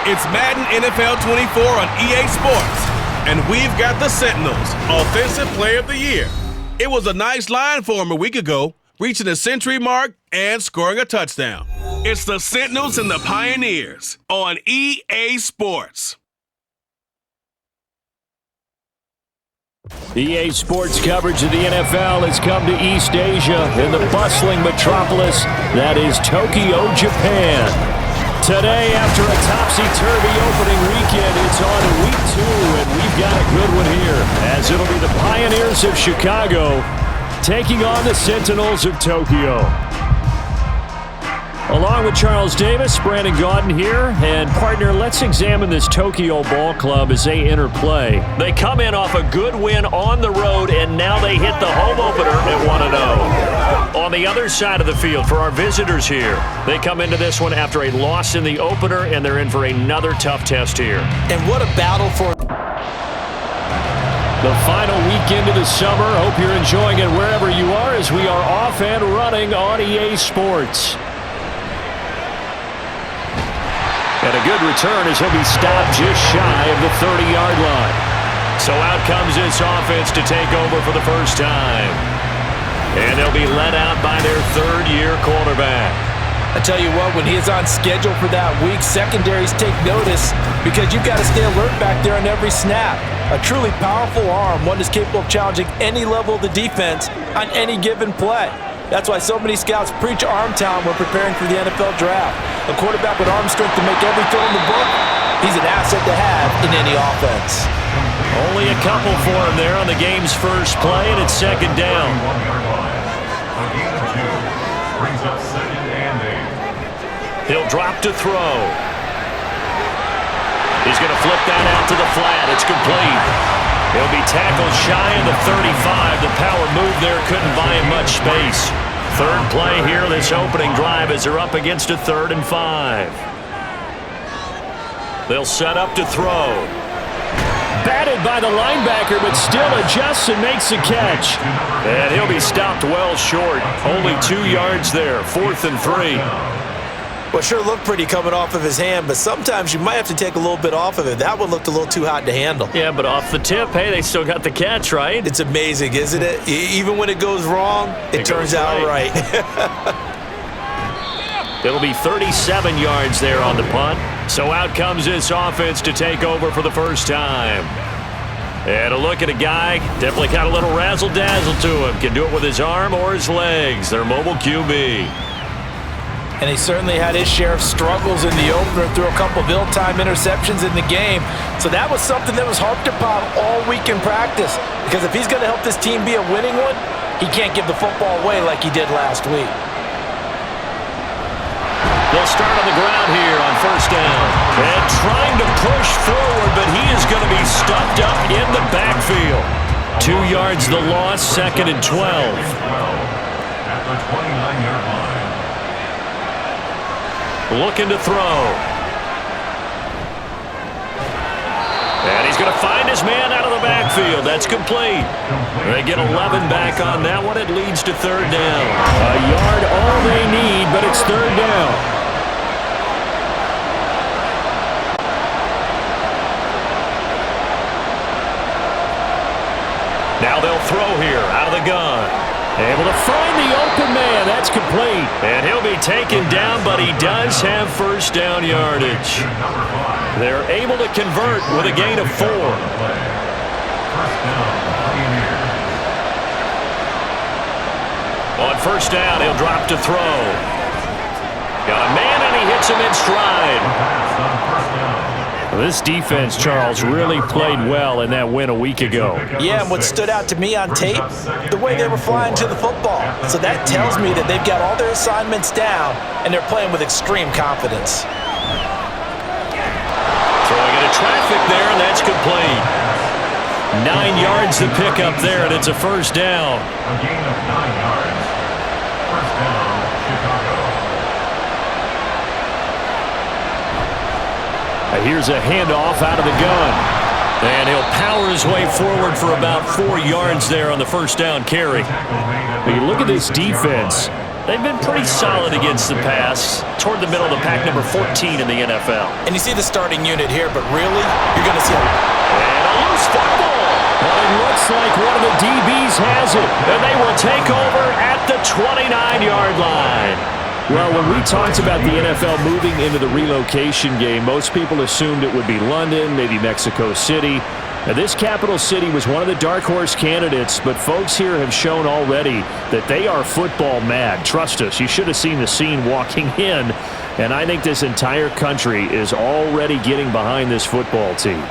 It's Madden NFL 24 on EA Sports, and we've got the Sentinels, Offensive Player of the Year. It was a nice line for him a week ago, reaching the century mark and scoring a touchdown. It's the Sentinels and the Pioneers on EA Sports. EA Sports coverage of the NFL has come to East Asia in the bustling metropolis that is Tokyo, Japan. Today, after a topsy-turvy opening weekend, it's on to week 2, and we've got a good one here, as it'll be the Pioneers of Chicago taking on the Sentinels of Tokyo. Along with Charles Davis, Brandon Gaudin here, and partner, let's examine this Tokyo ball club as they enter play. They come in off a good win on the road, and now they hit the home opener at 1-0. On the other side of the field for our visitors here, they come into this one after a loss in the opener, and they're in for another tough test here. And what a battle for the final weekend of the summer. Hope you're enjoying it wherever you are as we are off and running on EA Sports. And a good return as he'll be stopped just shy of the 30-yard line. So out comes this offense to take over for the first time. And they'll be led out by their third-year quarterback. I tell you what, when he is on schedule for that week, secondaries take notice because you've got to stay alert back there on every snap. A truly powerful arm, one that's capable of challenging any level of the defense on any given play. That's why so many scouts preach arm talent when preparing for the NFL draft. A quarterback with arm strength to make every throw in the book, he's an asset to have in any offense. Only a couple for him there on the game's first play, and it's second down. He'll drop to throw. He's going to flip that out to the flat. It's complete. He'll be tackled shy of the 35. The power move there couldn't buy him much space. Third play here, this opening drive, as they're up against a 3rd and 5. They'll set up to throw. Batted by the linebacker, but still adjusts and makes the catch. And he'll be stopped well short. Only 2 yards there, 4th and 3. Well, sure looked pretty coming off of his hand, but sometimes you might have to take a little bit off of it. That one looked a little too hot to handle. Yeah, but off the tip, hey, they still got the catch, right? It's amazing, isn't it? Even when it goes wrong, it turns out right. It'll be 37 yards there on the punt. So out comes this offense to take over for the first time. And a look at a guy, definitely got a little razzle-dazzle to him. Can do it with his arm or his legs. Their mobile QB. And he certainly had his share of struggles in the opener, threw a couple of ill-timed interceptions in the game. So that was something that was harped upon all week in practice. Because if he's going to help this team be a winning one, he can't give the football away like he did last week. They'll start on the ground here on first down. And trying to push forward, but he is going to be stuffed up in the backfield. 2 yards the loss, 2nd and 12. At the 29-yard line. Looking to throw. And he's going to find his man out of the backfield. That's complete. They get 11 back on that one. It leads to 3rd down. A yard all they need, but it's 3rd down. Now they'll throw here out of the gun. Able to find the open man. That's complete. And he'll be taken down, but he does have first down yardage. They're able to convert with a gain of 4. On first down, he'll drop to throw. Got a man, and he hits him in stride. This defense, Charles, really played well in that win a week ago. Yeah, and what stood out to me on tape, the way they were flying to the football. So that tells me that they've got all their assignments down, and they're playing with extreme confidence. Throwing into traffic there, and that's complete. 9 yards to pick up there, and it's a first down. A gain of 9 yards. First down, Chicago. Here's a handoff out of the gun. And he'll power his way forward for about 4 yards there on the first down carry. But you look at this defense. They've been pretty solid against the pass, toward the middle of the pack, number 14 in the NFL. And you see the starting unit here, but really, you're going to see And a loose football. But it looks like one of the DBs has it, and they will take over at the 29-yard line. Well, when we talked about the NFL moving into the relocation game, most people assumed it would be London, maybe Mexico City. Now, this capital city was one of the dark horse candidates, but folks here have shown already that they are football mad. Trust us, you should have seen the scene walking in, and I think this entire country is already getting behind this football team.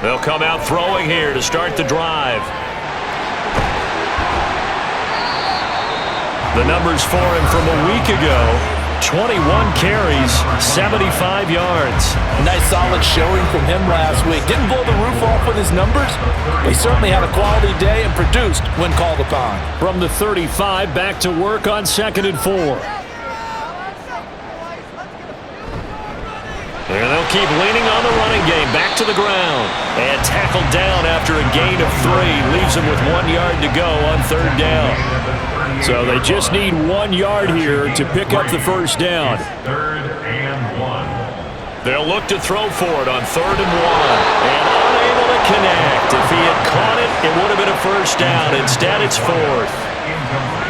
They'll come out throwing here to start the drive. The numbers for him from a week ago, 21 carries, 75 yards. nice solid showing from him last week. Didn't blow the roof off with his numbers, but he certainly had a quality day and produced when called upon. From the 35, back to work on 2nd and 4. And they'll keep leaning on the running game. Back to the ground. And tackled down after a gain of 3. Leaves him with 1 yard to go on 3rd down. So they just need 1 yard here to pick up the first down. 3rd and 1. They'll look to throw for it on 3rd and 1. And unable to connect. If he had caught it, it would have been a first down. Instead, it's 4th.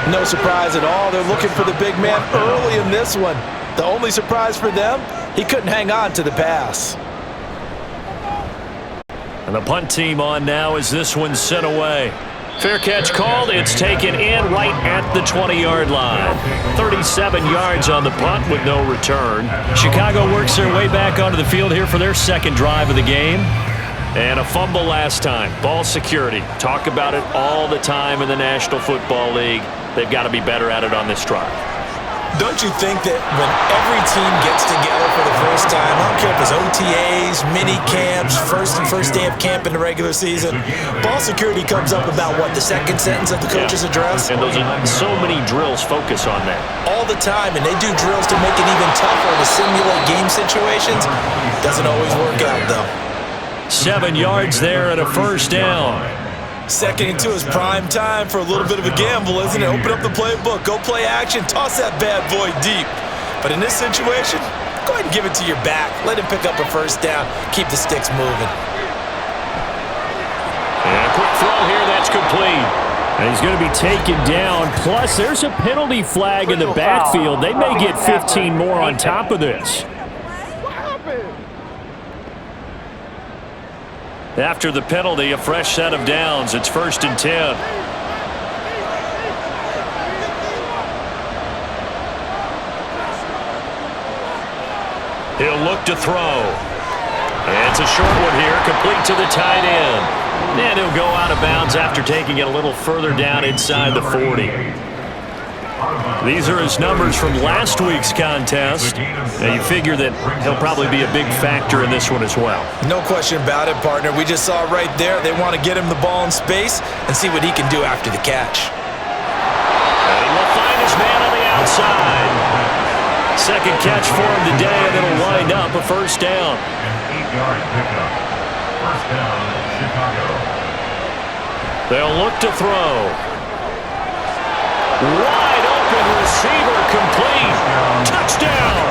No surprise at all. They're looking for the big man early in this one. The only surprise for them, he couldn't hang on to the pass. And the punt team on now as this one's sent away. Fair catch called. It's taken in right at the 20-yard line. 37 yards on the punt with no return. Chicago works their way back onto the field here for their second drive of the game. And a fumble last time. Ball security. Talk about it all the time in the National Football League. They've got to be better at it on this drive. Don't you think that when every team gets together for the first time, I don't care if it's OTAs, mini camps, first day of camp in the regular season, ball security comes up about, what, the second sentence of the coach's address? And those are so many drills focus on that. All the time, and they do drills to make it even tougher to simulate game situations. Doesn't always work out, though. 7 yards there and a first down. 2nd and 2 is prime time for a little bit of a gamble, isn't it? Open up the playbook, go play action, toss that bad boy deep. But in this situation, go ahead and give it to your back. Let him pick up a first down. Keep the sticks moving. And a quick throw here, that's complete. And he's going to be taken down. Plus, there's a penalty flag in the backfield. They may get 15 more on top of this. After the penalty, a fresh set of downs. It's 1st and 10. He'll look to throw. And it's a short one here, complete to the tight end. And he'll go out of bounds after taking it a little further down inside the 40. These are his numbers from last week's contest. Now you figure that he'll probably be a big factor in this one as well. No question about it, partner. We just saw right there. They want to get him the ball in space and see what he can do after the catch. And he'll find his man on the outside. Second catch for him today, and it'll wind up a first down. An 8-yard pickup. First down, Chicago. They'll look to throw. Wide open receiver, complete. Touchdown.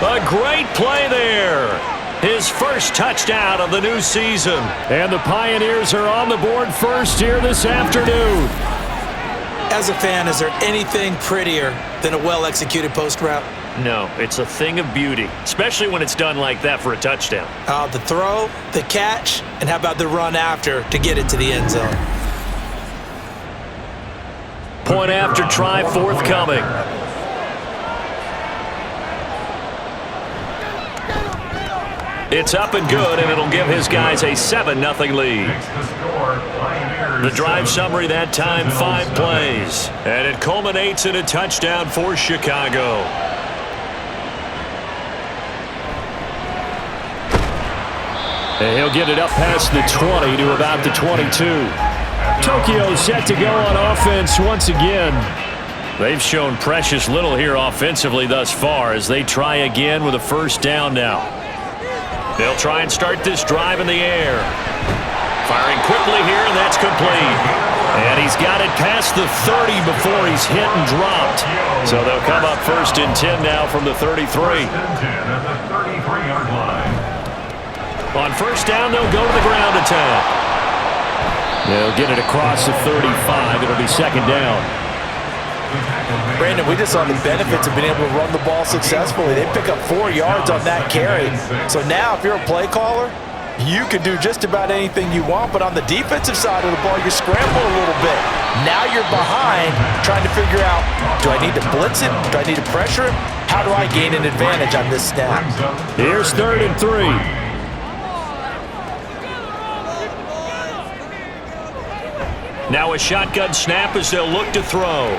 A great play there. His first touchdown of the new season. And the Pioneers are on the board first here this afternoon. As a fan, is there anything prettier than a well-executed post route? No, it's a thing of beauty, especially when it's done like that for a touchdown. The throw, the catch, and how about the run after to get it to the end zone? Point after try forthcoming. It's up and good, and it'll give his guys a 7-0 lead. The drive summary that time, 5 plays. And it culminates in a touchdown for Chicago. And he'll get it up past the 20 to about the 22. Tokyo set to go on offense once again. They've shown precious little here offensively thus far as they try again with a first down now. They'll try and start this drive in the air. Firing quickly here, and that's complete. And he's got it past the 30 before he's hit and dropped. So they'll come up 1st and 10 now from the 33. On 1st down, they'll go to the ground attack. They'll get it across the 35. It'll be 2nd down. Brandon, we just saw the benefits of being able to run the ball successfully. They pick up 4 yards on that carry. So now if you're a play caller, you can do just about anything you want, but on the defensive side of the ball, you scramble a little bit. Now you're behind trying to figure out, do I need to blitz it? Do I need to pressure it? How do I gain an advantage on this snap? Here's 3rd and 3. Now a shotgun snap as they'll look to throw.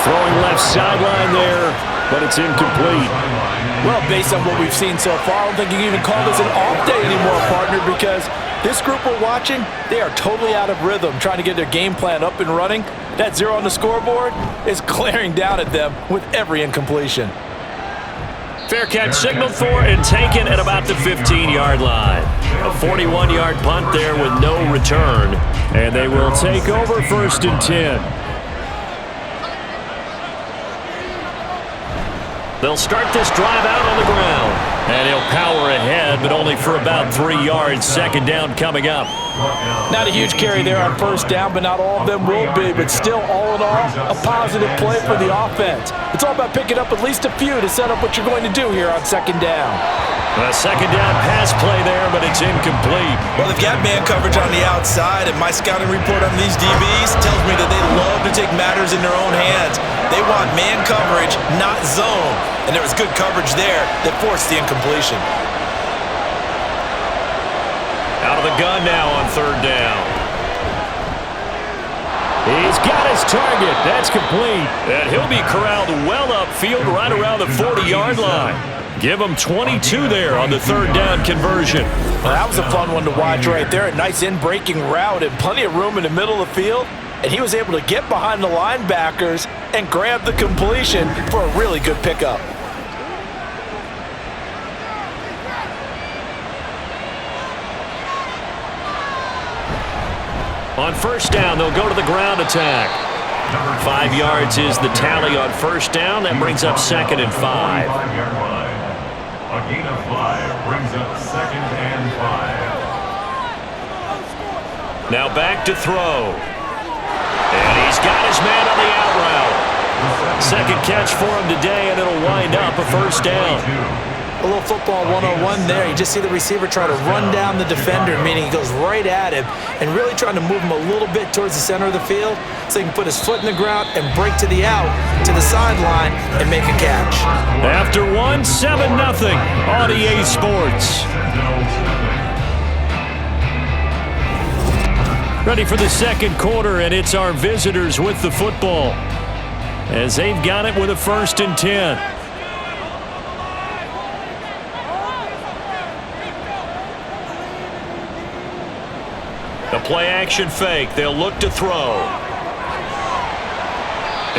Throwing left sideline there, but it's incomplete. Well, based on what we've seen so far, I don't think you can even call this an off day anymore, partner, because this group we're watching, they are totally out of rhythm, trying to get their game plan up and running. That 0 on the scoreboard is glaring down at them with every incompletion. Fair catch signaled for and taken at about the 15-yard line. A 41-yard punt there with no return, and they will take over 1st and 10. They'll start this drive out on the ground. And he'll power ahead, but only for about 3 yards. 2nd down coming up. Not a huge carry there on 1st down, but not all of them will be. But still, all in all, a positive play for the offense. It's all about picking up at least a few to set up what you're going to do here on 2nd down. A 2nd down pass play there, but it's incomplete. Well, they've got man coverage on the outside, and my scouting report on these DBs tells me that they love to take matters in their own hands. They want man coverage, not zone. And there was good coverage there that forced the incompletion. Out of the gun now on 3rd down. He's got his target. That's complete. And he'll be corralled well upfield right around the 40-yard line. Give him 22 there on the 3rd down conversion. Well, that was a fun one to watch right there. A nice in-breaking route and plenty of room in the middle of the field. And he was able to get behind the linebackers and grab the completion for a really good pickup. On 1st down, they'll go to the ground attack. 5 yards is the tally on 1st down. That brings up 2nd and 5. A gain of 5 brings up 2nd and 5. Now back to throw. And he's got his man on the out route. 2nd catch for him today, and it'll wind up a 1st down. A little football 101 there. You just see the receiver try to run down the defender, meaning he goes right at him and really trying to move him a little bit towards the center of the field so he can put his foot in the ground and break to the out, to the sideline, and make a catch. After 7-0 on EA Sports. Ready for the 2nd quarter, and it's our visitors with the football as they've got it with a 1st and 10. The play-action fake. They'll look to throw.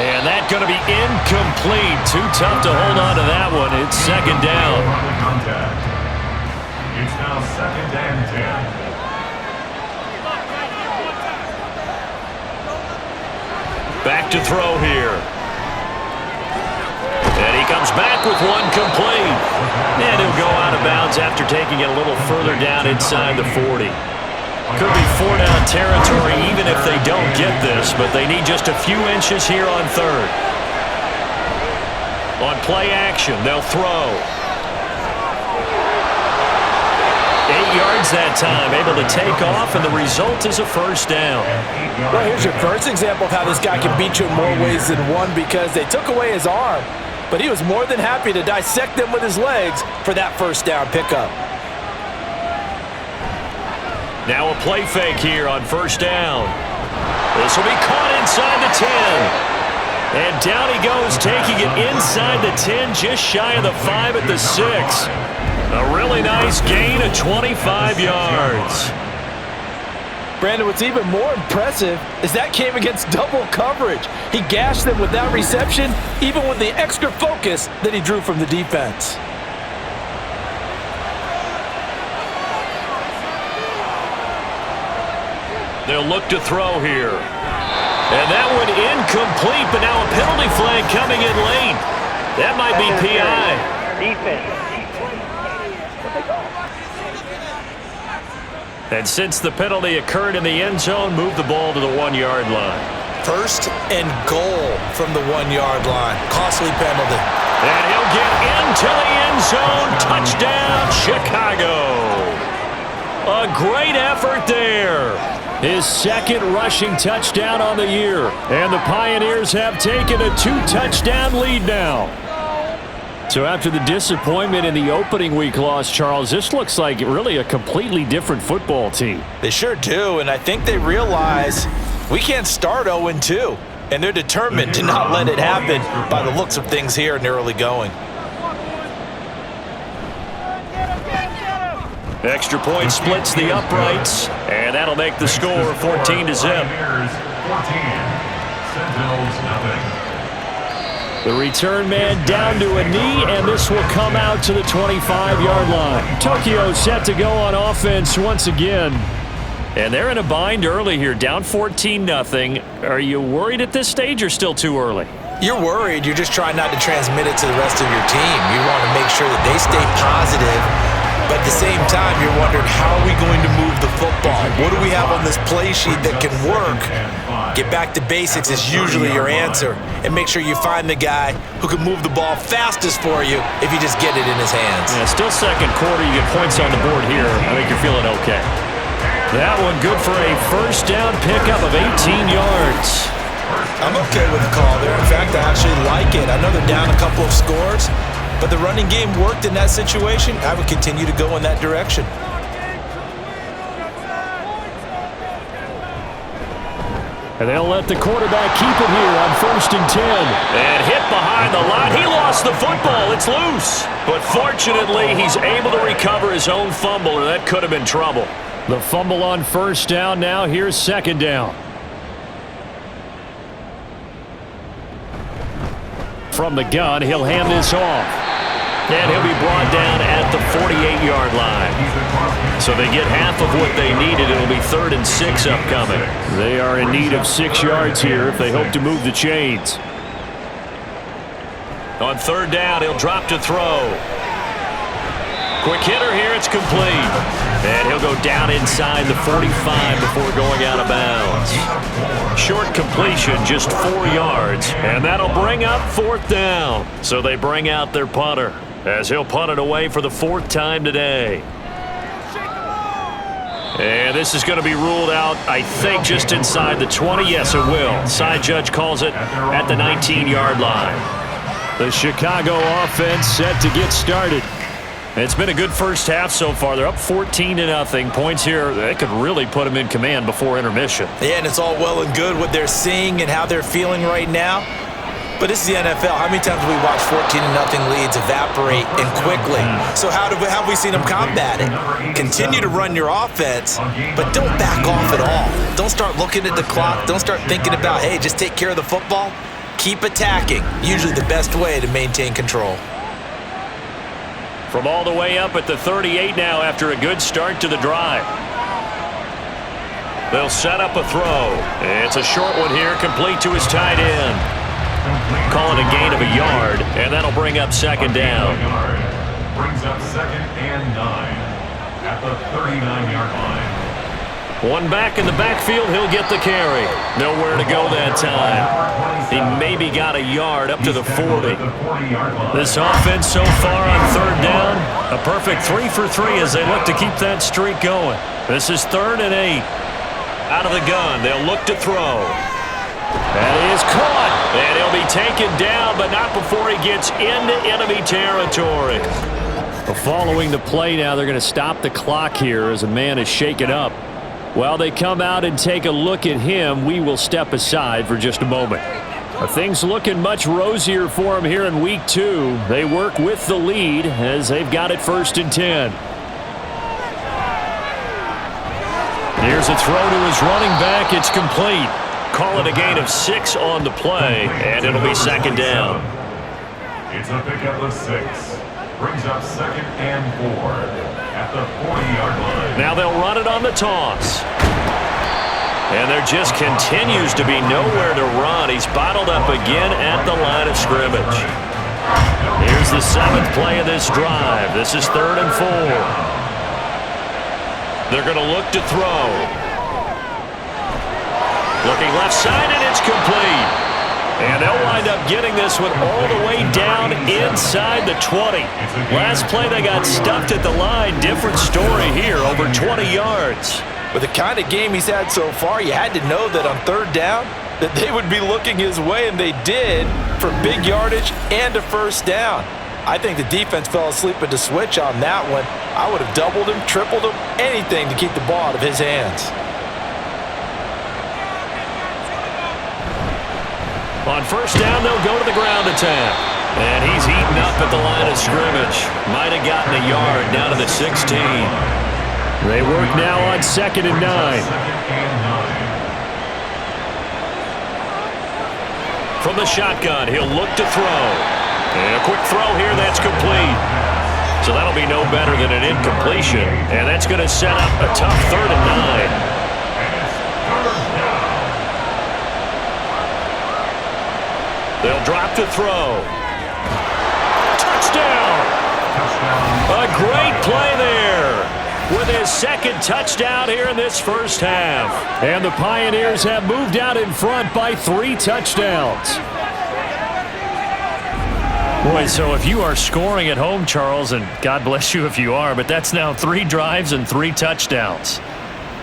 And that's going to be incomplete. Too tough to hold on to that one. It's 2nd down. It's now 2nd and 10. Back to throw here. And he comes back with one complete. And he'll go out of bounds after taking it a little further down inside the 40. Could be 4-down territory even if they don't get this, but they need just a few inches here on 3rd. On play action, they'll throw. 8 yards that time, able to take off, and the result is a 1st down. Well, here's your first example of how this guy can beat you in more ways than one, because they took away his arm, but he was more than happy to dissect them with his legs for that 1st down pickup. Now a play fake here on 1st down. This will be caught inside the 10. And down he goes, taking it inside the 10, just shy of the 5 at the 6. A really nice gain of 25 yards. Brandon, what's even more impressive is that came against double coverage. He gashed them with that reception, even with the extra focus that he drew from the defense. They'll look to throw here. And that one incomplete, but now a penalty flag coming in late. That might be PI. And since the penalty occurred in the end zone, move the ball to the 1-yard line. First and goal from the 1-yard line. Costly penalty. And he'll get into the end zone. Touchdown, Chicago. A great effort there. His second rushing touchdown on the year. And the Pioneers have taken a 2-touchdown lead now. So after the disappointment in the opening week loss, Charles, this looks like really a completely different football team. They sure do, and I think they realize we can't start 0-2. And they're determined to not let it happen by the looks of things here in the early going. Extra point splits the uprights, and that'll make the score 14-0. Sentinels nothing. The return man down to a knee, and this will come out to the 25-yard line. Tokyo set to go on offense once again. And they're in a bind early here, down 14-0. Are you worried at this stage or still too early? You're worried. You're just trying not to transmit it to the rest of your team. You want to make sure that they stay positive. But at the same time, you're wondering, how are we going to move the football? What do we have on this play sheet that can work? Get back to basics is usually your answer. And make sure you find the guy who can move the ball fastest for you if you just get it in his hands. Yeah, still second quarter. You get points on the board here. I think you're feeling okay. That one good for a first down pickup of 18 yards. I'm okay with the call there. In fact, I actually like it. I know they're down a couple of scores, but the running game worked in that situation. I would continue to go in that direction. And they'll let the quarterback keep it here on 1st and 10. And hit behind the line. He lost the football. It's loose. But fortunately, he's able to recover his own fumble, or that could have been trouble. The fumble on first down now. Here's second down. From the gun, he'll hand this off. And he'll be brought down at the 48-yard line. So they get half of what they needed. It'll be 3rd and 6 upcoming. They are in need of 6 yards here if they hope to move the chains. On 3rd down, he'll drop to throw. Quick hitter here, it's complete. And he'll go down inside the 45 before going out of bounds. Short completion, just 4 yards. And that'll bring up 4th down. So they bring out their punter, as he'll punt it away for the 4th time today. And this is going to be ruled out, I think, just inside the 20. Yes, it will. Side judge calls it at the 19-yard line. The Chicago offense set to get started. It's been a good first half so far. They're up 14-0. Points here, they could really put them in command before intermission. Yeah, and it's all well and good what they're seeing and how they're feeling right now. But this is the NFL. How many times have we watched 14-0 leads evaporate and quickly? So how have we seen them combat it? Continue to run your offense, but don't back off at all. Don't start looking at the clock. Don't start thinking about, hey, just take care of the football. Keep attacking. Usually the best way to maintain control. From all the way up at the 38 now after a good start to the drive. They'll set up a throw. It's a short one here, complete to his tight end. Call it a gain of a yard, and that'll bring up second down. Brings up 2nd and 9 at the 39-yard line. One back in the backfield, he'll get the carry. Nowhere to go that time. He maybe got a yard up to the 40. This offense so far on 3rd down, a perfect 3 for 3 as they look to keep that streak going. This is 3rd and 8. Out of the gun, they'll look to throw. That is caught, and he'll be taken down, but not before he gets into enemy territory. Following the play now, they're going to stop the clock here as a man is shaken up. While they come out and take a look at him, we will step aside for just a moment. Things looking much rosier for him here in week 2. They work with the lead as they've got it 1st and 10. Here's a throw to his running back. It's complete. Call it a gain of 6 on the play, and it'll be second down. It's a pickup of 6. Brings up 2nd and 4 at the 40-yard line. Now they'll run it on the toss. And there just continues to be nowhere to run. He's bottled up again at the line of scrimmage. Here's the 7th play of this drive. This is 3rd and 4. They're going to look to throw. Looking left side, and it's complete. And they'll wind up getting this one all the way down inside the 20. Last play, they got stuffed at the line. Different story here, over 20 yards. With the kind of game he's had so far, you had to know that on 3rd down that they would be looking his way, and they did, for big yardage and a 1st down. I think the defense fell asleep at the switch on that one. I would have doubled him, tripled him, anything to keep the ball out of his hands. On 1st down, they'll go to the ground attack. And he's eaten up at the line of scrimmage. Might have gotten a yard down to the 16. They work now on 2nd and 9. From the shotgun, he'll look to throw. And a quick throw here, that's complete. So that'll be no better than an incompletion. And that's going to set up a tough 3rd and 9. They'll drop to throw. Touchdown! A great play there with his 2nd touchdown here in this 1st half. And the Pioneers have moved out in front by 3 touchdowns. Boy, so if you are scoring at home, Charles, and God bless you if you are, but that's now 3 drives and 3 touchdowns.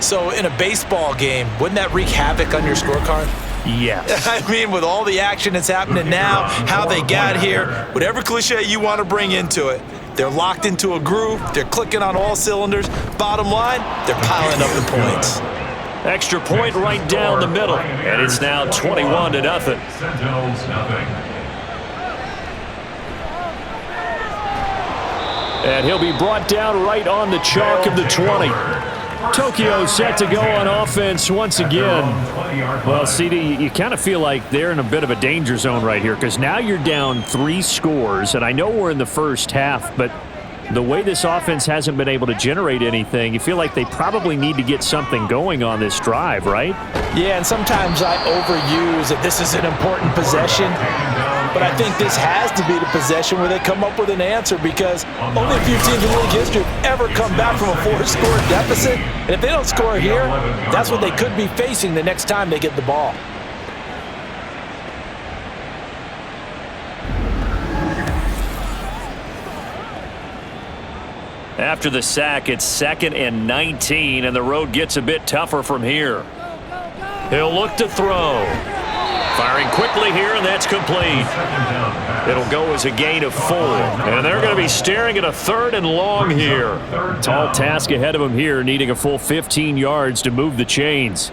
So in a baseball game, wouldn't that wreak havoc on your scorecard? Yes. I mean, with all the action that's happening now, how they got here, whatever cliche you want to bring into it, they're locked into a groove, they're clicking on all cylinders. Bottom line, they're piling up the points. Extra point right down the middle, and it's now 21-0. Sentinels nothing. And he'll be brought down right on the chalk of the 20. Tokyo set to go on offense once again. Well, CD, you kind of feel like they're in a bit of a danger zone right here because now you're down 3 scores, and I know we're in the 1st half, but the way this offense hasn't been able to generate anything, you feel like they probably need to get something going on this drive, right? Yeah, and sometimes I overuse that this is an important possession, but I think this has to be the possession where they come up with an answer because only a few teams in league history have ever come back from a 4-score deficit, and if they don't score here, that's what they could be facing the next time they get the ball. After the sack, it's 2nd and 19, and the road gets a bit tougher from here. He'll look to throw. Firing quickly here, and that's complete. It'll go as a gain of 4. And they're going to be staring at a 3rd and long here. Tall task ahead of them here, needing a full 15 yards to move the chains.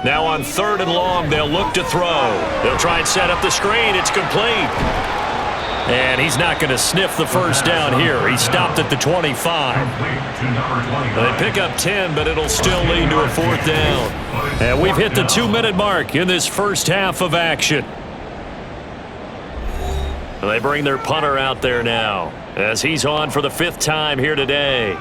Now on 3rd and long, they'll look to throw. They'll try and set up the screen. It's complete. And he's not going to sniff the 1st down here. He stopped at the 25. They pick up 10, but it'll still lead to a 4th down. And we've hit the 2-minute mark in this 1st half of action. They bring their punter out there now as he's on for the 5th time here today.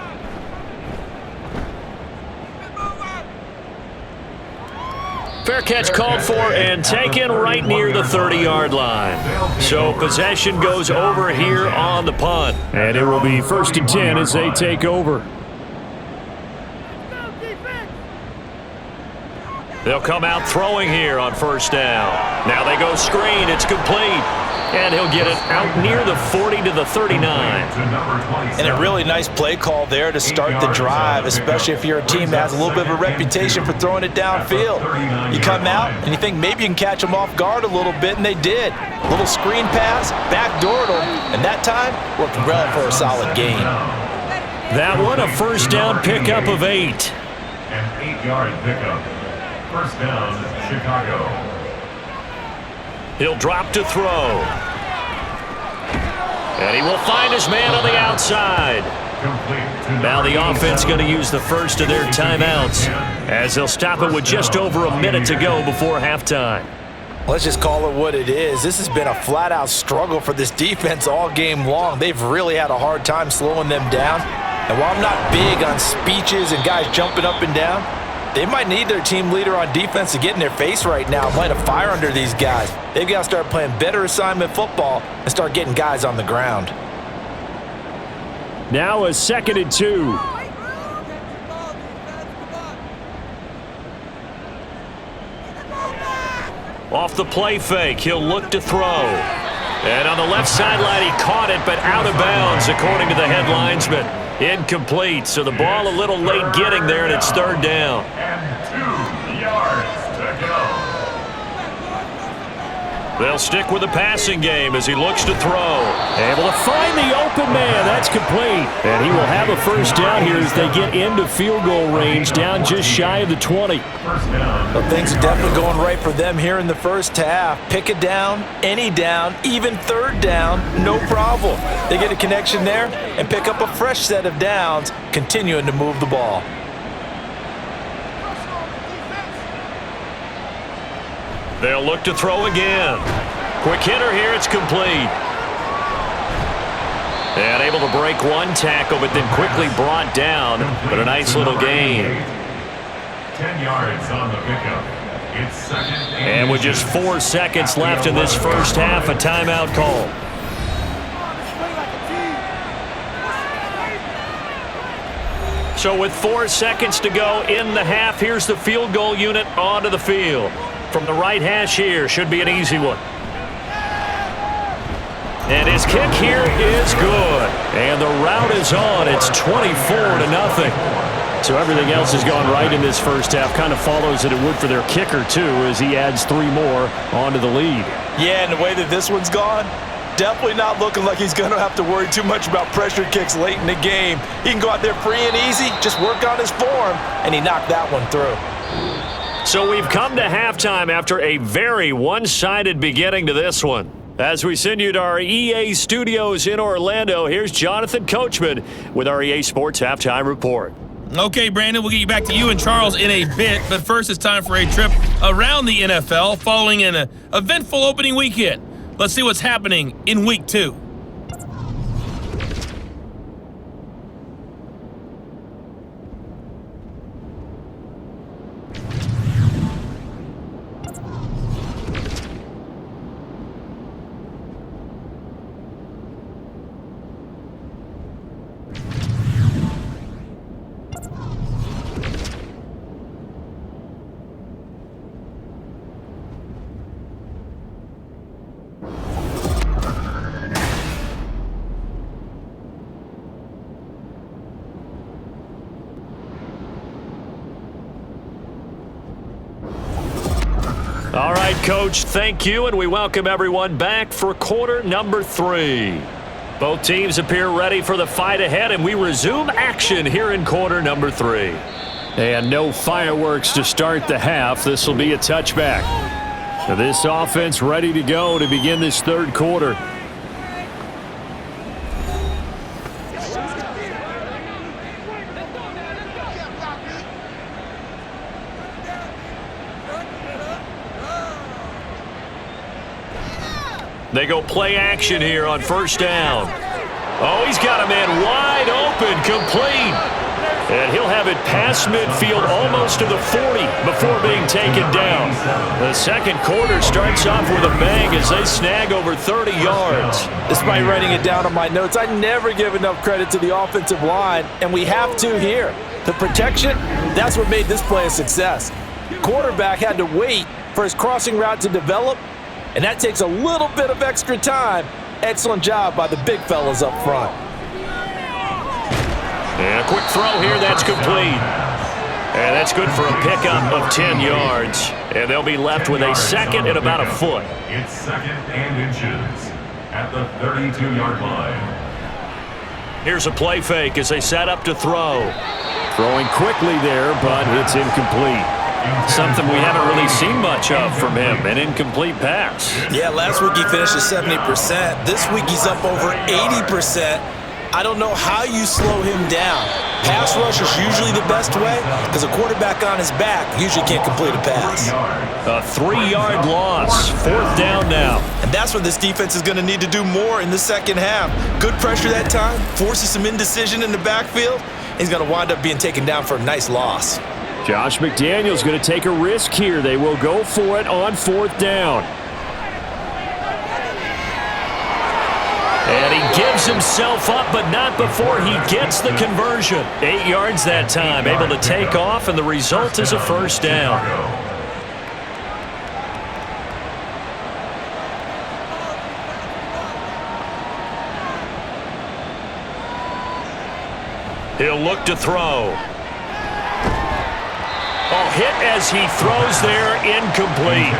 Fair catch called for and taken right near the 30-yard line. So possession goes over here on the punt. And it will be 1st and 10 as they take over. They'll come out throwing here on 1st down. Now they go screen. It's complete. And he'll get it out near the 40 to the 39. And a really nice play call there to start the drive, especially if you're a team that has a little bit of a reputation for throwing it downfield. You come out and you think maybe you can catch them off guard a little bit, and they did. A little screen pass, backdoored them, and that time worked well for a solid gain. That one, a 1st down pickup of 8. An 8-yard pickup. 1st down, Chicago. He'll drop to throw. And he will find his man on the outside. Now the offense going to use the 1st of their timeouts as they'll stop it with just over a minute to go before halftime. Let's just call it what it is. This has been a flat-out struggle for this defense all game long. They've really had a hard time slowing them down. And while I'm not big on speeches and guys jumping up and down, They might need their team leader on defense to get in their face right now, light a fire under these guys. They've got to start playing better assignment football and start getting guys on the ground. Now a 2nd and 2. Off the play fake, he'll look to throw. And on the left sideline, he caught it, but out of bounds, according to the head linesman. Incomplete, so the ball a little late getting there, and it's 3rd down. And 2 yards to go. They'll stick with the passing game as he looks to throw. Able to find the open man. That's complete. And he will have a first down here as they get into field goal range, down just shy of the 20. Well, things are definitely going right for them here in the first half. Pick a down, any down, even 3rd down, no problem. They get a connection there and pick up a fresh set of downs, continuing to move the ball. They'll look to throw again. Quick hitter here, it's complete. And able to break one tackle, but then quickly brought down. But a nice little gain. 10 yards on the pickup. It's 2nd and with just 4 seconds left in this first half, a timeout call. So with 4 seconds to go in the half, here's the field goal unit onto the field. From the right hash here, should be an easy one. And his kick here is good. And the route is on. It's 24-0. So everything else has gone right in this first half. Kind of follows that it would for their kicker, too, as he adds 3 more onto the lead. Yeah, and the way that this one's gone, definitely not looking like he's going to have to worry too much about pressure kicks late in the game. He can go out there free and easy, just work on his form, and he knocked that one through. So we've come to halftime after a very one-sided beginning to this one. As we send you to our EA studios in Orlando, here's Jonathan Coachman with our EA Sports Halftime Report. Okay, Brandon, we'll get you back to you and Charles in a bit, but first it's time for a trip around the NFL following an eventful opening weekend. Let's see what's happening in Week 2. All right, Coach, thank you, and we welcome everyone back for quarter number 3. Both teams appear ready for the fight ahead, and we resume action here in quarter number 3. And no fireworks to start the half. This will be a touchback. This offense ready to go to begin this third quarter. They go play action here on first down. Oh, he's got a man wide open, complete. And he'll have it past midfield almost to the 40 before being taken down. The second quarter starts off with a bang as they snag over 30 yards. Despite writing it down on my notes, I never give enough credit to the offensive line, and we have to here. The protection, that's what made this play a success. Quarterback had to wait for his crossing route to develop, and that takes a little bit of extra time. Excellent job by the big fellas up front. And a quick throw here, that's complete. And that's good for a pickup of 10 yards. And they'll be left with a second and about a foot. It's 2nd and inches at the 32-yard line. Here's a play fake as they set up to throw. Throwing quickly there, but it's incomplete. Something we haven't really seen much of from him, an incomplete pass. Yeah, last week he finished at 70%. This week he's up over 80%. I don't know how you slow him down. Pass rush is usually the best way because a quarterback on his back usually can't complete a pass. A 3-yard loss, 4th down now. And that's what this defense is going to need to do more in the second half. Good pressure that time, forces some indecision in the backfield. He's going to wind up being taken down for a nice loss. Josh McDaniels going to take a risk here. They will go for it on 4th down. And he gives himself up, but not before he gets the conversion. 8 yards that time, able to take off, and the result is a 1st down. He'll look to throw. Oh, hit as he throws there, incomplete.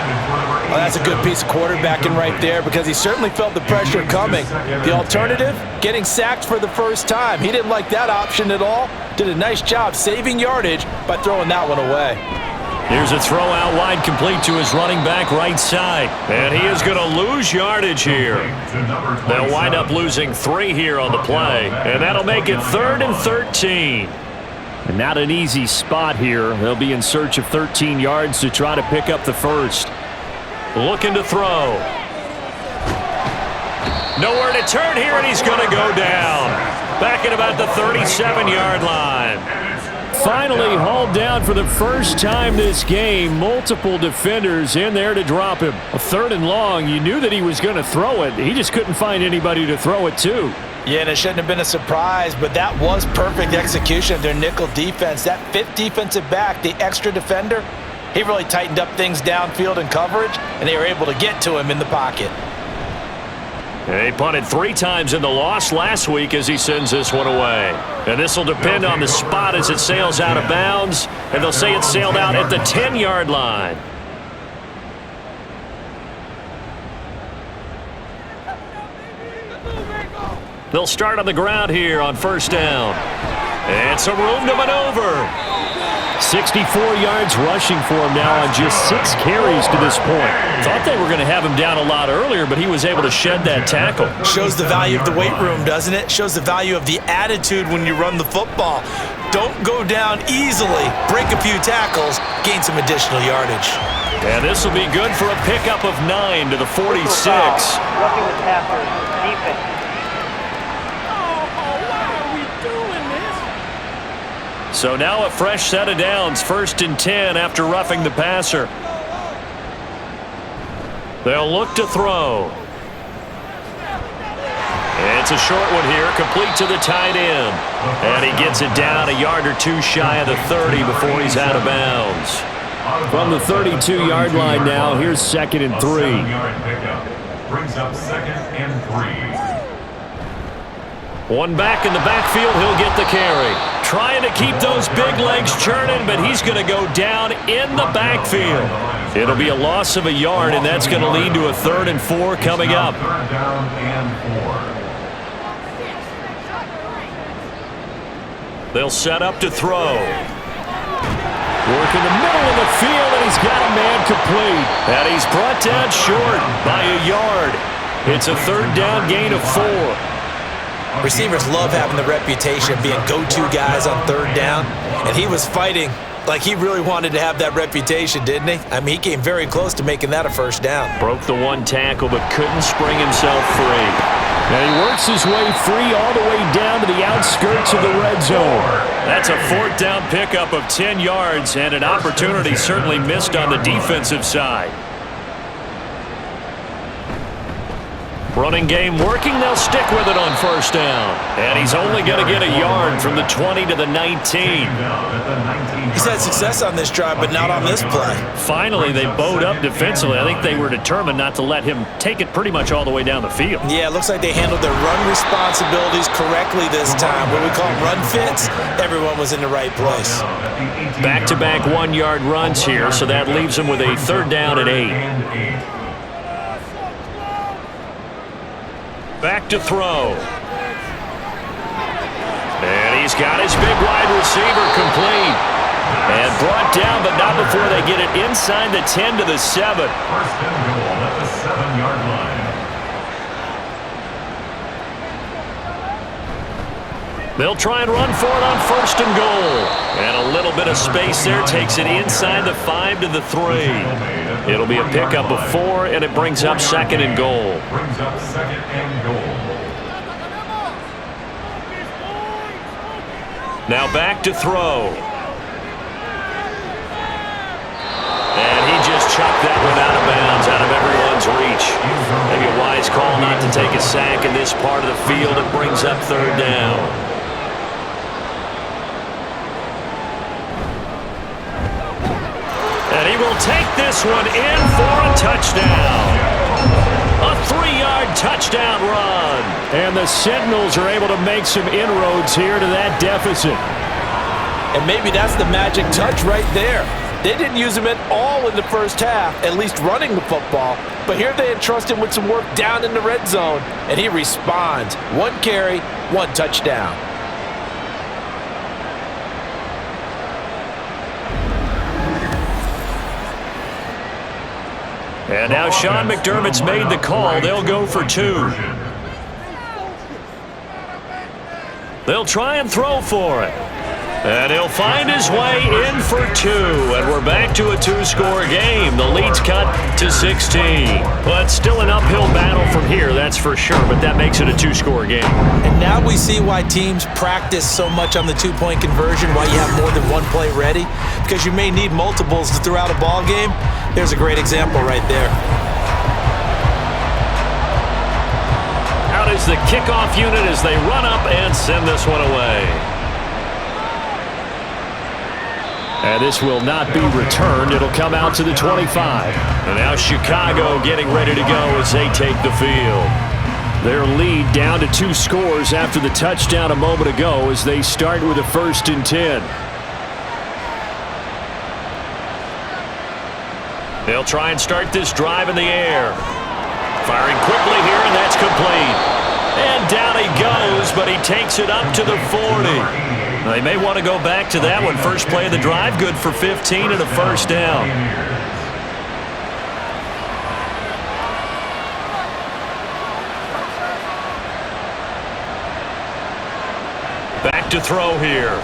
Well, that's a good piece of quarterbacking right there because he certainly felt the pressure coming. The alternative, getting sacked for the first time. He didn't like that option at all. Did a nice job saving yardage by throwing that one away. Here's a throw out wide, complete to his running back right side. And he is going to lose yardage here. They'll wind up losing 3 here on the play. And that'll make it 3rd and 13. And not an easy spot here. They'll be in search of 13 yards to try to pick up the first. Looking to throw. Nowhere to turn here, and he's going to go down. Back at about the 37-yard line. Finally hauled down for the first time this game. Multiple defenders in there to drop him. A 3rd and long. You knew that he was going to throw it. He just couldn't find anybody to throw it to. Yeah, and it shouldn't have been a surprise, but that was perfect execution of their nickel defense. That 5th defensive back, the extra defender, he really tightened up things downfield in coverage, and they were able to get to him in the pocket. He punted 3 times in the loss last week as he sends this one away. And this will depend on the spot as it sails out of bounds, and they'll say it sailed out at the 10-yard line. They'll start on the ground here on 1st down. And some room to maneuver. 64 yards rushing for him now on just 6 carries to this point. Thought they were going to have him down a lot earlier, but he was able to shed that tackle. Shows the value of the weight room, doesn't it? Shows the value of the attitude when you run the football. Don't go down easily. Break a few tackles, gain some additional yardage. And this will be good for a pickup of 9 to the 46. Roughing the passer, defense. So now a fresh set of downs, 1st and 10 after roughing the passer. They'll look to throw. It's a short one here, complete to the tight end. And he gets it down a yard or 2 shy of the 30 before he's out of bounds. From the 32-yard line now, here's 2nd and 3. 7-yard pickup brings up 2nd and 3. One back in the backfield, he'll get the carry. Trying to keep those big legs churning, but he's going to go down in the backfield. It'll be a loss of a yard, and that's going to lead to a 3rd and 4 coming up. 3rd down and 4. They'll set up to throw. Work in the middle of the field, and he's got a man complete. And he's brought down short by a yard. It's a 3rd down gain of 4. Receivers love having the reputation of being go-to guys on 3rd down, and he was fighting like he really wanted to have that reputation, didn't he? I mean, he came very close to making that a 1st down. Broke the 1 tackle, but couldn't spring himself free. And he works his way free all the way down to the outskirts of the red zone. That's a 4th down pickup of 10 yards, and an opportunity certainly missed on the defensive side. Running game working, they'll stick with it on 1st down. And he's only going to get a yard from the 20 to the 19. He's had success on this drive, but not on this play. Finally, they bowed up defensively. I think they were determined not to let him take it pretty much all the way down the field. Yeah, it looks like they handled their run responsibilities correctly this time. What we call run fits, everyone was in the right place. Back-to-back 1-yard runs here, so that leaves him with a 3rd down and 8. Back to throw. And he's got his big wide receiver complete. And brought down, but not before they get it inside the 10 to the 7. 1st and goal at the 7-yard line. They'll try and run for it on 1st and goal. And a little bit of space there takes it inside the 5 to the 3. It'll be a pickup of 4, and it brings up 2nd and goal. Brings up 2nd and goal. Now back to throw. chuck that one out of bounds, out of everyone's reach. Maybe a wise call not to take a sack in this part of the field. It brings up third down. And he will take this one in for a touchdown. A 3-yard touchdown run. And the Sentinels are able to make some inroads here to that deficit. And maybe that's the magic touch right there. They didn't use him at all in the first half, at least running the football. But here they entrust him with some work down in the red zone, and he responds. 1 carry, 1 touchdown. And now Sean McDermott's made the call. They'll go for 2. They'll try and throw for it. And he'll find his way in for 2. And we're back to a 2-score game. The lead's cut to 16. But still an uphill battle from here, that's for sure. But that makes it a 2-score game. And now we see why teams practice so much on the 2-point conversion, why you have more than one play ready. Because you may need multiples to throw out a ball game. There's a great example right there. Out is the kickoff unit as they run up and send this one away. And this will not be returned. It'll come out to the 25. And now Chicago getting ready to go as they take the field. Their lead down to 2 scores after the touchdown a moment ago as they start with a 1st and 10. They'll try and start this drive in the air. Firing quickly here, and that's complete. And down he goes, but he takes it up to the 40. They may want to go back to that one. First play of the drive, good for 15 and a 1st down. Back to throw here.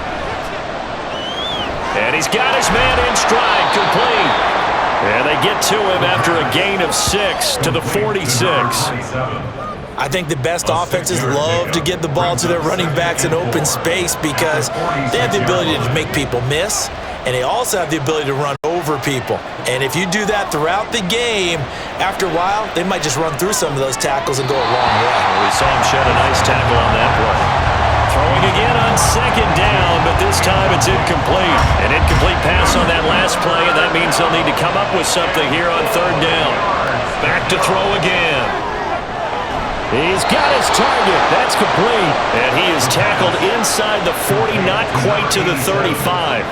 And he's got his man in stride, complete. And they get to him after a gain of 6 to the 46. I think the best offenses love to get the ball to their running backs in open space because they have the ability to make people miss, and they also have the ability to run over people. And if you do that throughout the game, after a while, they might just run through some of those tackles and go a long way. We saw him shed a nice tackle on that play. Throwing again on 2nd down, but this time it's incomplete. An incomplete pass on that last play, and that means they'll need to come up with something here on 3rd down. Back to throw again. He's got his target. That's complete. And he is tackled inside the 40, not quite to the 35.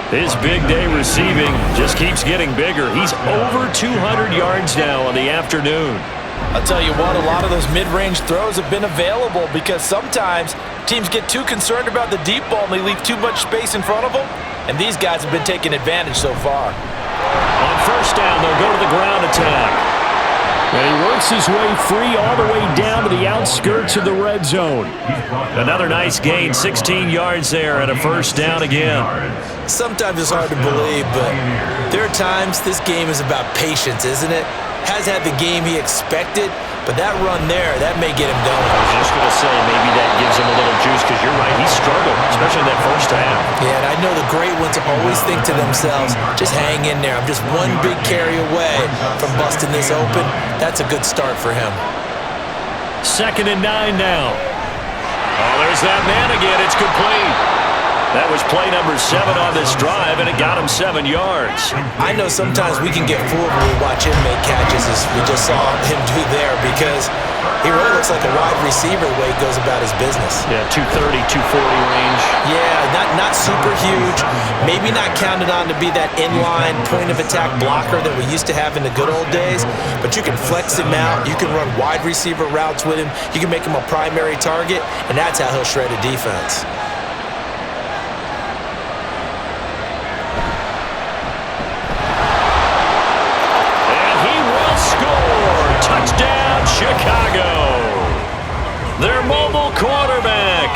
His big day receiving just keeps getting bigger. He's over 200 yards now on the afternoon. I'll tell you what, a lot of those mid-range throws have been available because sometimes teams get too concerned about the deep ball and they leave too much space in front of them, and these guys have been taking advantage so far. On 1st down, they'll go to the ground attack. And he works his way free all the way down to the outskirts of the red zone. Another nice gain, 16 yards there and a 1st down again. Sometimes it's hard to believe, but there are times this game is about patience, isn't it? Has had the game he expected, but that run there, that may get him going. I was just going to say, maybe that gives him a little juice because you're right, he struggled, especially in that 1st half. Yeah, and I know the great ones always think to themselves, just hang in there. I'm just one big carry away from busting this open. That's a good start for him. 2nd and 9 now. Oh, there's that man again. It's complete. That was play number 7 on this drive, and it got him 7 yards. I know sometimes we can get fooled when we watch him make catches, as we just saw him do there, because he really looks like a wide receiver the way he goes about his business. Yeah, 230, 240 range. Yeah, not super huge. Maybe not counted on to be that inline point-of-attack blocker that we used to have in the good old days, but you can flex him out. You can run wide receiver routes with him. You can make him a primary target, and that's how he'll shred a defense. Touchdown, Chicago. Their mobile quarterback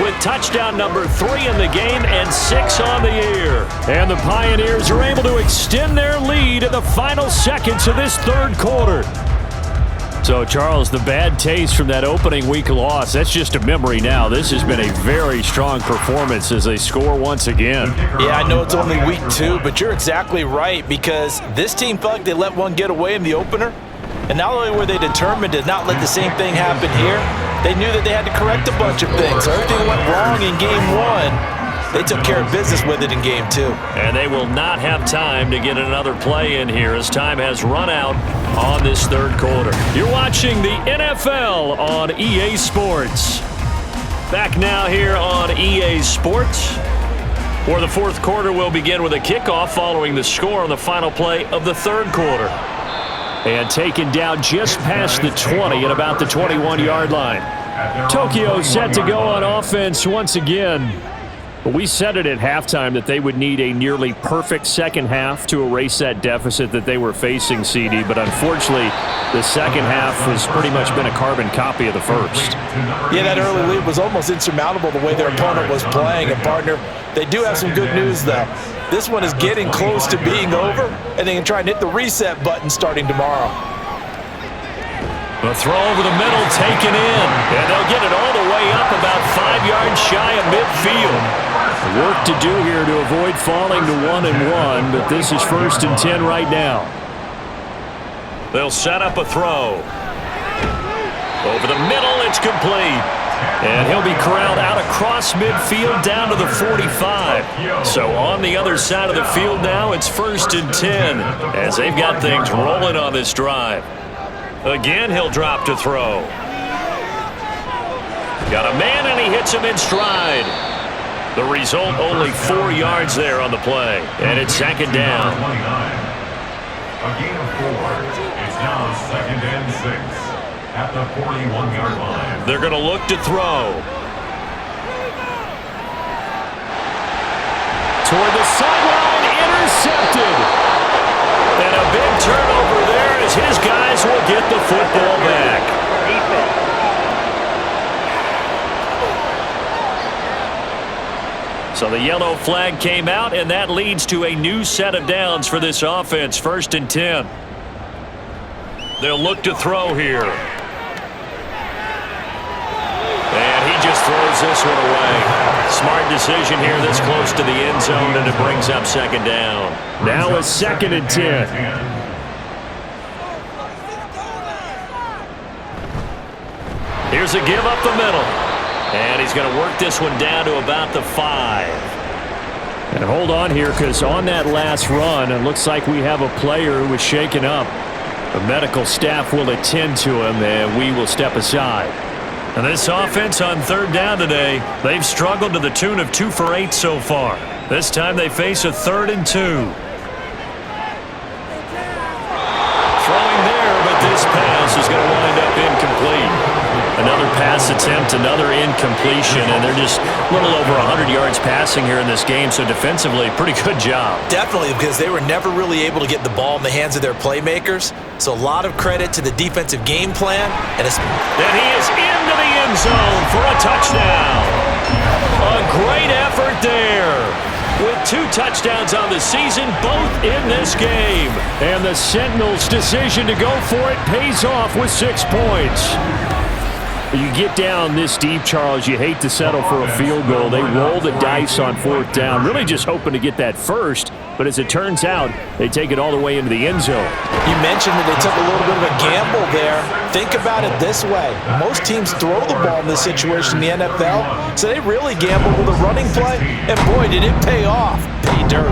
with touchdown number 3 in the game and 6 on the year. And the Pioneers are able to extend their lead in the final seconds of this 3rd quarter. So, Charles, the bad taste from that opening week loss, that's just a memory now. This has been a very strong performance as they score once again. Yeah, I know it's only week 2, but you're exactly right, because this team felt like they let one get away in the opener. And not only were they determined to not let the same thing happen here, they knew that they had to correct a bunch of things. So everything went wrong in game 1. They took care of business with it in game 2. And they will not have time to get another play in here as time has run out on this third quarter. You're watching the NFL on EA Sports. Back now here on EA Sports, where the fourth quarter will begin with a kickoff following the score on the final play of the third quarter. And taken down just past the 20 at about the 21-yard line. Tokyo set to go on offense once again. But we said it at halftime that they would need a nearly perfect second half to erase that deficit that they were facing, CD. But unfortunately, the second half has pretty much been a carbon copy of the first. Yeah, that early lead was almost insurmountable the way their opponent was playing. And, partner, they do have some good news, though. This one is getting close to being over, and they can try and hit the reset button starting tomorrow. The throw over the middle taken in, and they'll get it all the way up about 5 yards shy of midfield. Work to do here to avoid falling to 1-1, but this is 1st and 10 right now. They'll set up a throw. Over the middle, it's complete. And he'll be corralled out across midfield down to the 45. So on the other side of the field now, it's 1st and 10 as they've got things rolling on this drive. Again, he'll drop to throw. Got a man, and he hits him in stride. The result, only 4 yards there on the play. And it's 2nd down. A gain of 4. It's now 2nd and 6 at the 41-yard line. They're going to look to throw. Toward the sideline, intercepted. And a big turnover there as his guys will get the football back. Defense. So the yellow flag came out, and that leads to a new set of downs for this offense, 1st and 10. They'll look to throw here. And he just throws this one away. Smart decision here this close to the end zone, and it brings up 2nd down. Now it's 2nd and 10. Here's a give up the middle. And he's going to work this one down to about the 5. And hold on here, because on that last run, it looks like we have a player who was shaken up. The medical staff will attend to him, and we will step aside. And this offense on 3rd down today, they've struggled to the tune of 2 for 8 so far. This time they face a 3rd and 2. Throwing there, but this pass is going to wind up incomplete. Another pass attempt, another incompletion, and they're just a little over 100 yards passing here in this game, so defensively, pretty good job. Definitely, because they were never really able to get the ball in the hands of their playmakers. So a lot of credit to the defensive game plan. And he is into the end zone for a touchdown. A great effort there. With 2 touchdowns on the season, both in this game. And the Sentinels' decision to go for it pays off with 6 points. You get down this deep, Charles, you hate to settle for a field goal. They roll the dice on 4th down, really just hoping to get that first. But as it turns out, they take it all the way into the end zone. You mentioned that they took a little bit of a gamble there. Think about it this way. Most teams throw the ball in this situation in the NFL, so they really gambled with a running play. And boy, did it pay off. Pay dirt.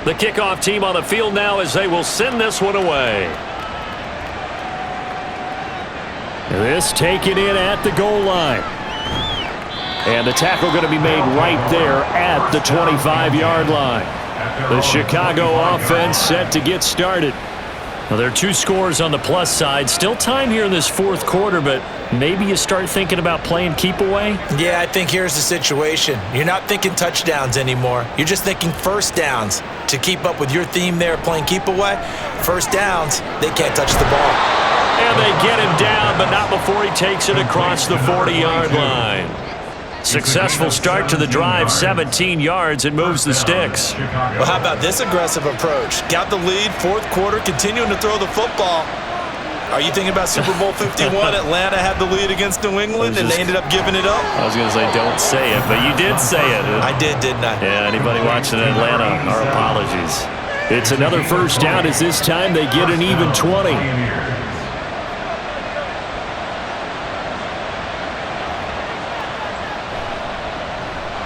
The kickoff team on the field now as they will send this one away. This taken in at the goal line. And the tackle going to be made right there at the 25-yard line. The Chicago offense set to get started. Well, there are 2 scores on the plus side. Still time here in this fourth quarter, but maybe you start thinking about playing keep away? Yeah, I think here's the situation. You're not thinking touchdowns anymore. You're just thinking first downs. To keep up with your theme there, playing keep away, first downs, they can't touch the ball. And they get him down, but not before he takes it across the 40-yard line. Successful start to the drive, 17 yards, and moves the sticks. Well, how about this aggressive approach? Got the lead, fourth quarter, continuing to throw the football. Are you thinking about Super Bowl 51? Atlanta had the lead against New England, and they ended up giving it up? I was going to say don't say it, but you did say it. I did, didn't I? Yeah, anybody watching Atlanta, our apologies. It's another first down as this time they get an even 20.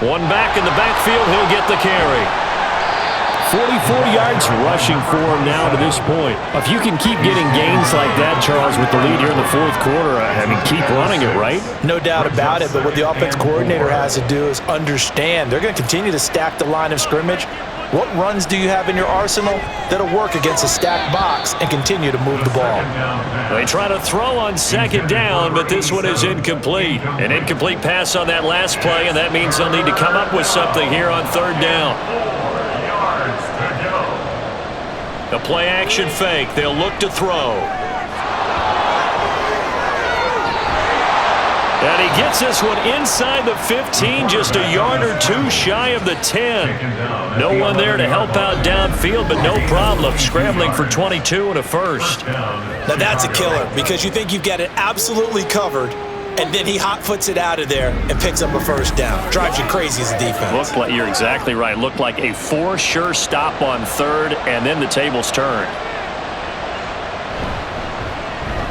One back in the backfield, he'll get the carry. 44 yards rushing for him now to this point. If you can keep getting gains like that, Charles, with the lead here in the fourth quarter, I mean, keep running it, right? No doubt about it, but what the offense coordinator has to do is understand. They're going to continue to stack the line of scrimmage. What runs do you have in your arsenal that'll work against a stacked box and continue to move the ball? They try to throw on second down, but this one is incomplete. An incomplete pass on that last play, and that means they'll need to come up with something here on third down. The play action fake. They'll look to throw. And he gets this one inside the 15, just a yard or 2 shy of the 10. No one there to help out downfield, but no problem. Scrambling for 22 and a first. Now that's a killer because you think you've got it absolutely covered, and then he hot-foots it out of there and picks up a first down. Drives you crazy as a defense. Looked like, you're exactly right. Looked like a for-sure stop on third, and then the tables turn.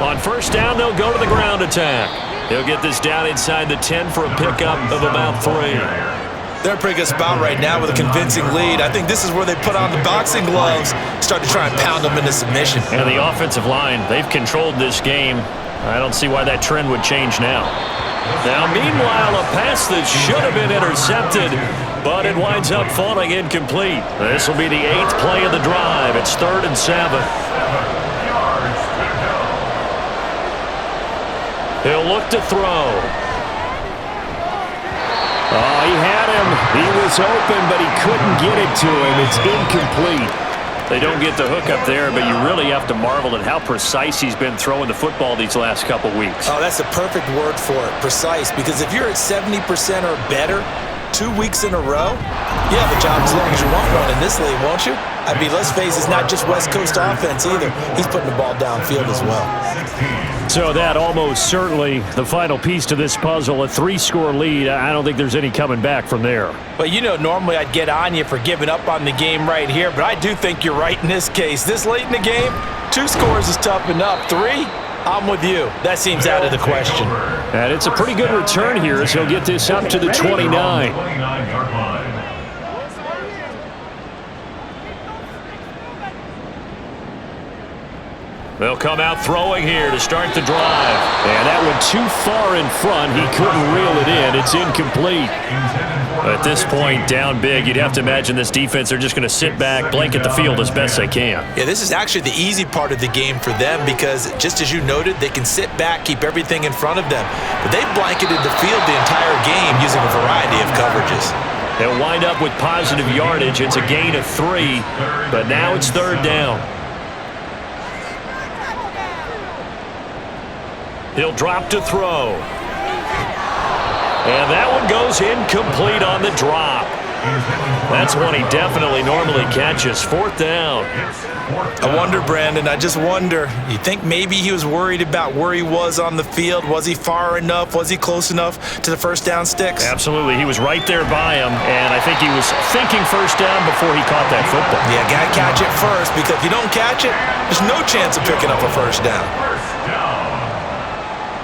On first down, they'll go to the ground attack. He'll get this down inside the 10 for a pickup of about 3. They're a pretty good spot right now with a convincing lead. I think this is where they put on the boxing gloves, start to try and pound them into submission. And the offensive line, they've controlled this game. I don't see why that trend would change now. Now, meanwhile, a pass that should have been intercepted, but it winds up falling incomplete. This will be the 8th play of the drive. It's 3rd and 7. He'll look to throw. Oh, he had him. He was open, but he couldn't get it to him. It's incomplete. They don't get the hook up there, but you really have to marvel at how precise he's been throwing the football these last couple weeks. Oh, that's the perfect word for it, precise, because if you're at 70% or better 2 weeks in a row, you have a job as long as you want one in this league, won't you? I mean, let's face it, it's not just West Coast offense either. He's putting the ball downfield as well. So that almost certainly the final piece to this puzzle, a 3-score lead. I don't think there's any coming back from there. But you know, normally I'd get on you for giving up on the game right here, but I do think you're right in this case. This late in the game, 2 scores is tough enough. 3, I'm with you. That seems out of the question. And it's a pretty good return here as he'll get this up to the 29. They'll come out throwing here to start the drive. And that one too far in front. He couldn't reel it in. It's incomplete. At this point, down big, you'd have to imagine this defense, they're just going to sit back, blanket the field as best they can. Yeah, this is actually the easy part of the game for them because, just as you noted, they can sit back, keep everything in front of them. But they've blanketed the field the entire game using a variety of coverages. They'll wind up with positive yardage. It's a gain of 3, but now it's 3rd down. He'll drop to throw. And that one goes incomplete on the drop. That's one he definitely normally catches. 4th down. I wonder, Brandon, I just wonder. You think maybe he was worried about where he was on the field? Was he far enough? Was he close enough to the first down sticks? Absolutely. He was right there by him, and I think he was thinking first down before he caught that football. Yeah, got to catch it first, because if you don't catch it, there's no chance of picking up a first down.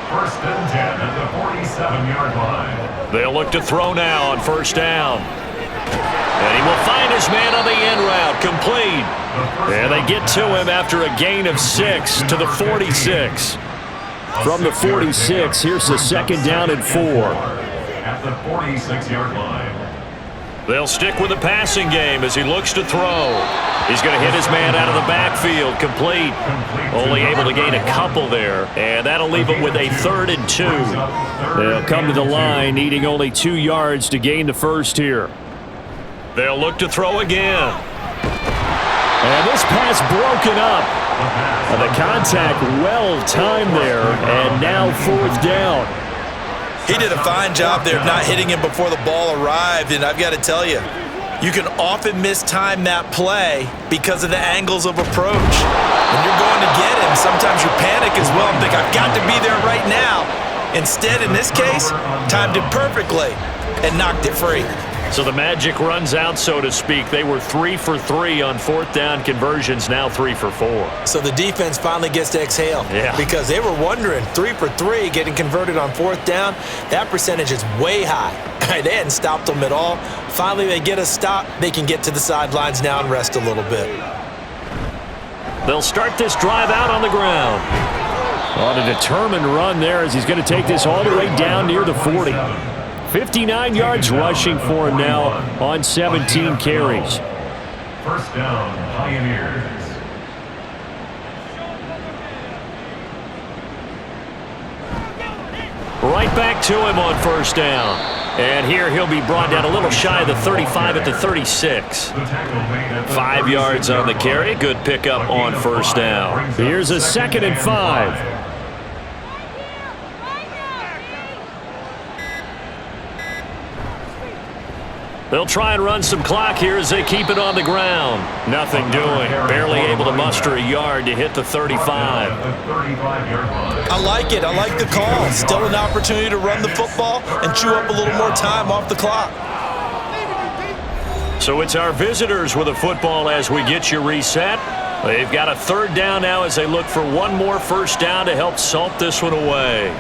First and 10 at the 47-yard line. They'll look to throw now on first down. And he will find his man on the end route, complete. And they get to him after a gain of 6 to the 46. From the 46, here's the 2nd down and 4. At the 46-yard line. They'll stick with the passing game as he looks to throw. He's going to hit his man out of the backfield. Complete. Only able to gain a couple there. And that'll leave him with a 3rd and 2. They'll come to the line needing only 2 yards to gain the first here. They'll look to throw again. And this pass broken up. The contact well timed there. And now 4th down. He did a fine job there of not hitting him before the ball arrived, and I've got to tell you, you can often mistime that play because of the angles of approach. When you're going to get him, sometimes you panic as well and think, I've got to be there right now. Instead, in this case, timed it perfectly and knocked it free. So the magic runs out, so to speak. They were 3 for 3 on 4th down conversions, now 3 for 4. So the defense finally gets to exhale. Yeah. Because they were wondering, 3 for 3 getting converted on 4th down, that percentage is way high. They hadn't stopped them at all. Finally, they get a stop. They can get to the sidelines now and rest a little bit. They'll start this drive out on the ground. On a determined run there as he's going to take this all the way down near the 40. 59 yards rushing for him now on 17 carries. 1st down, Pioneers. Right back to him on 1st down. And here he'll be brought down a little shy of the 35 at the 36. 5 yards on the carry. Good pickup on 1st down. Here's a 2nd and 5. They'll try and run some clock here as they keep it on the ground. Nothing doing. Barely able to muster a yard to hit the 35. I like it. I like the call. Still an opportunity to run the football and chew up a little more time off the clock. So it's our visitors with a football as we get you reset. They've got a 3rd down now as they look for one more 1st down to help salt this one away.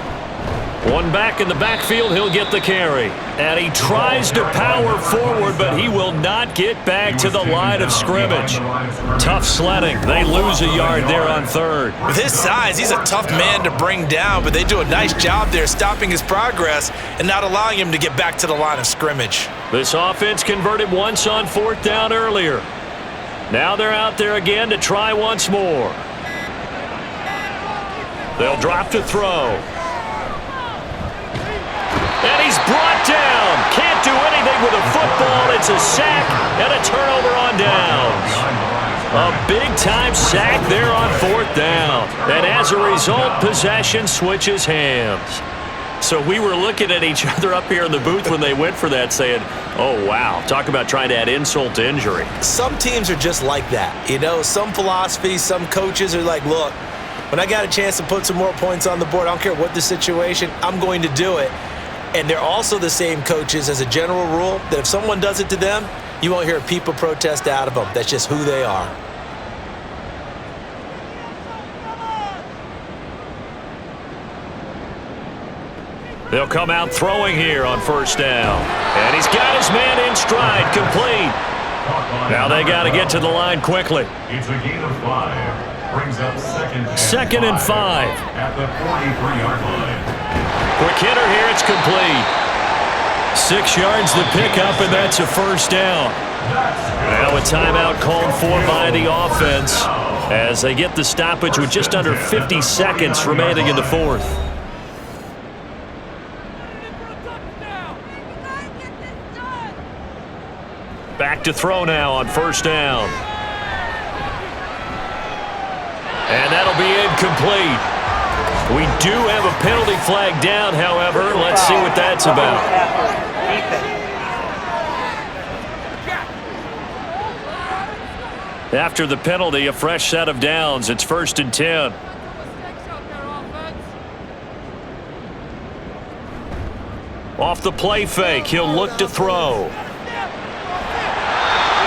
One back in the backfield, he'll get the carry. And he tries to power forward, but he will not get back to the line of scrimmage. Tough sledding. They lose a yard there on 3rd. With his size, he's a tough man to bring down, but they do a nice job there stopping his progress and not allowing him to get back to the line of scrimmage. This offense converted once on 4th down earlier. Now they're out there again to try once more. They'll drop to throw. And he's brought down. Can't do anything with a football. It's a sack and a turnover on downs. A big-time sack there on 4th down. And as a result, possession switches hands. So we were looking at each other up here in the booth when they went for that saying, oh, wow, talk about trying to add insult to injury. Some teams are just like that. You know, some philosophies, some coaches are like, look, when I got a chance to put some more points on the board, I don't care what the situation, I'm going to do it. And they're also the same coaches as a general rule that if someone does it to them, you won't hear a peep of protest out of them. That's just who they are. They'll come out throwing here on 1st down. And he's got his man in stride, complete. Now they got to get to the line quickly. It's a gain of 5. Brings up 2nd and 5. At the 43-yard line. Quick hitter here, it's complete. 6 yards to pick up, and that's a 1st down. Now a timeout called for by the offense as they get the stoppage with just under 50 seconds remaining in the 4th. Back to throw now on 1st down. And that'll be incomplete. We do have a penalty flag down, however. Let's see what that's about. After the penalty, a fresh set of downs. It's 1st and 10. Off the play fake, he'll look to throw.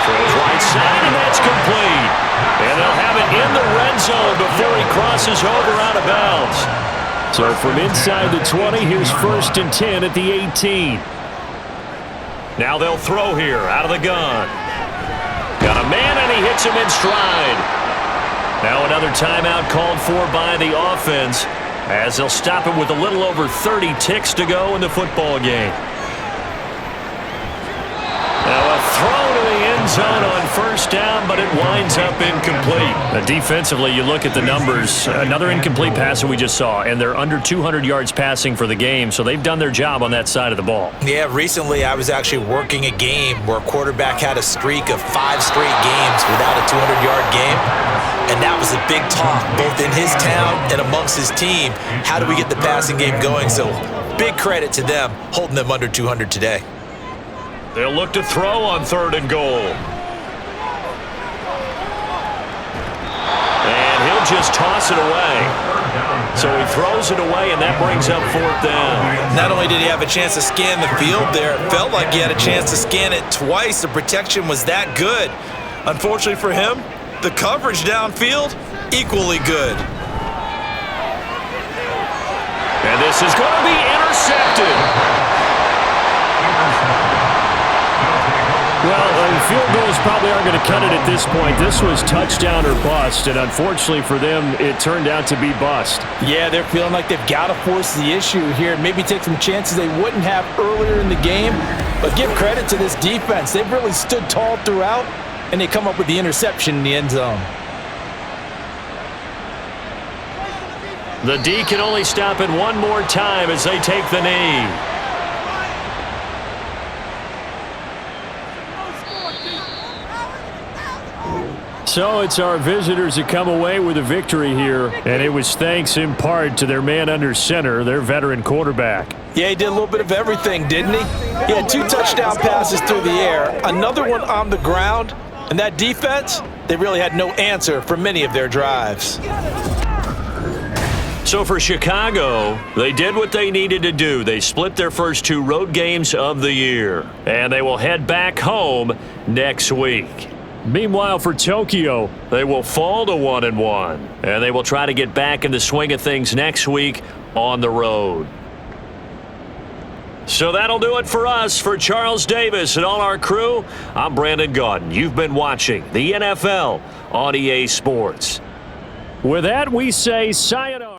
Throws right side, and that's complete. And they'll have it in the red zone before he crosses over out of bounds. So from inside the 20, here's 1st and 10 at the 18. Now they'll throw here out of the gun. Got a man, and he hits him in stride. Now another timeout called for by the offense as they'll stop him with a little over 30 ticks to go in the football game. Now a zone on first down, but it winds up incomplete. Defensively, you look at the numbers. Another incomplete pass that we just saw, and they're under 200 yards passing for the game, so they've done their job on that side of the ball. Yeah, recently I was actually working a game where a quarterback had a streak of 5 straight games without a 200-yard game, and that was a big talk both in his town and amongst his team. How do we get the passing game going? So big credit to them holding them under 200 today. They'll look to throw on 3rd and goal. And he'll just toss it away. So he throws it away, and that brings up 4th down. Not only did he have a chance to scan the field there, it felt like he had a chance to scan it twice. The protection was that good. Unfortunately for him, the coverage downfield, equally good. And this is going to be intercepted. Well, field goals probably aren't going to cut it at this point. This was touchdown or bust, and unfortunately for them, it turned out to be bust. Yeah, they're feeling like they've got to force the issue here and maybe take some chances they wouldn't have earlier in the game. But give credit to this defense. They've really stood tall throughout, and they come up with the interception in the end zone. The D can only stop it one more time as they take the knee. So it's our visitors that come away with a victory here, and it was thanks in part to their man under center, their veteran quarterback. Yeah, he did a little bit of everything, didn't he? He had 2 touchdown passes through the air, another one on the ground, and that defense, they really had no answer for many of their drives. So for Chicago, they did what they needed to do. They split their first 2 road games of the year, and they will head back home next week. Meanwhile, for Tokyo, they will fall to 1-1, and they will try to get back in the swing of things next week on the road. So that'll do it for us. For Charles Davis and all our crew, I'm Brandon Gaudin. You've been watching the NFL on EA Sports. With that, we say sayonara.